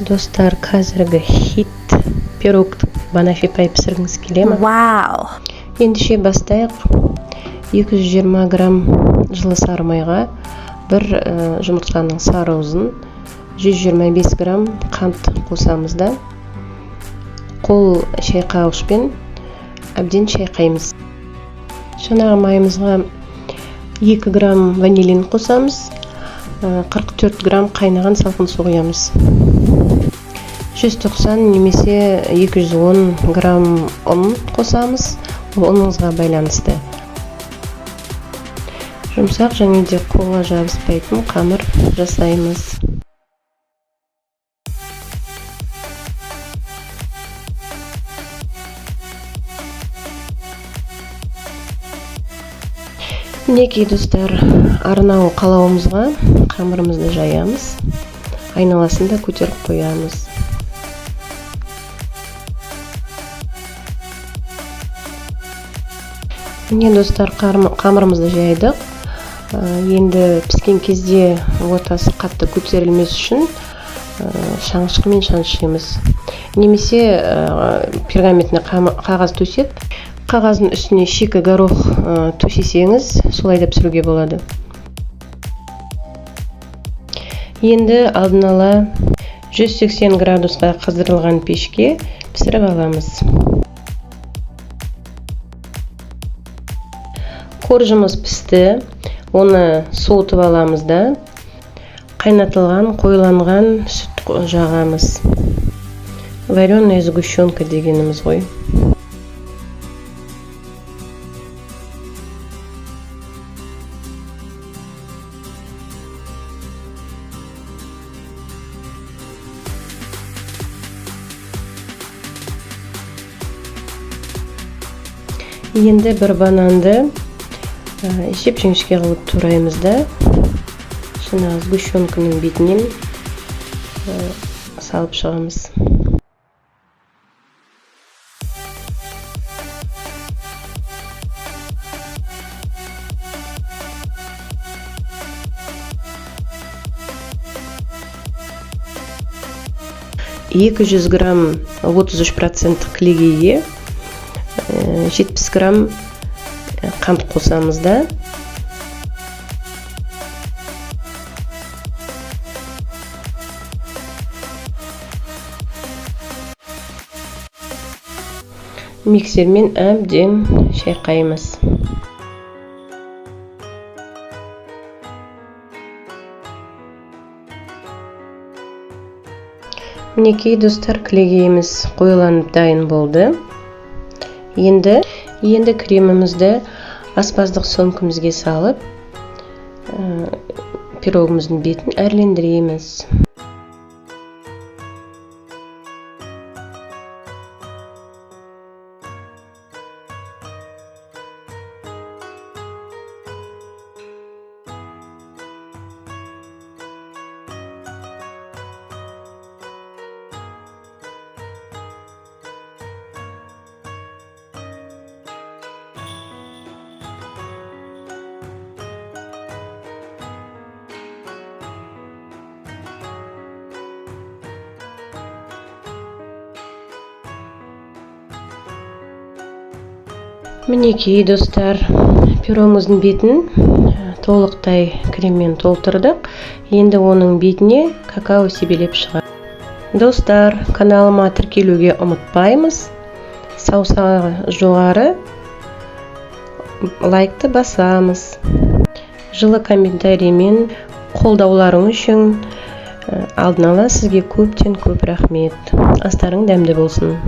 Достар, қазіргі хит пирог банафипай пісіргіңіз келе ме? Вау! Ендеше бастайық. 220 грамм жылы сары майға бір жұмыртқаның сарыуызын 125 грамм қант қосамыз да қол шайқағышпен әбден шайқаймыз. Жаңағы майымызға 2 грамм ванилин қосамыз, 44 грамм қайнаған салқын су құямыз. 190 немесе 210 грамм ұн қосамыз, ұныңызға байланысты. Жұмсақ және де қолға жабыспайтын қамыр жасаймыз. Мінекей достар, арнау қалауымызға қамырымызды жаямыз, айналасында көтеріп қоямыз. Міне достар, қамырымызды жайдық. Енді піскен кезде ортасы қатты көтерілмес үшін шанышқымен шаншимыз. Немесе пергаментіне қағаз төсеп, қағаздың үстіне шикі горох төсесеңіз, солай да пісіруге болады. Енді алдын ала 180 градусқа қыздырылған пешке пісіріп аламыз. Қоржымыз пісті, оны суытып аламыз да, қайнатылған, қойланған сүт жағамыз. Вареная сгущенка дегеніміз ғой. Енді бір бананды жеп-жіңішке қылып тураймыз да, жаңағы сгущенканың бетінен салып шығамыз. Екі 200 грамм 33% клегейге 70 грамм қант қосамыз да. Миксермен әбден шайқаймыз. Мінекей достар, клегейіміз қойыланып дайын болды. Енді кремімізді аспаздық сөмкемізге салып, пирогымыздың бетін әрлендіреміз. Мінекей достар, пирогымыздың бетін толықтай креммен толтырдық. Енді оның бетіне какао себелеп шығады. Достар, каналыма тіркелуге ұмытпаймыз. Саусағы жоғары лайкты басамыз. Жылы комментариймен қолдауларың үшін алдын ала сізге көптен көп рахмет. Астарың дәмді болсын.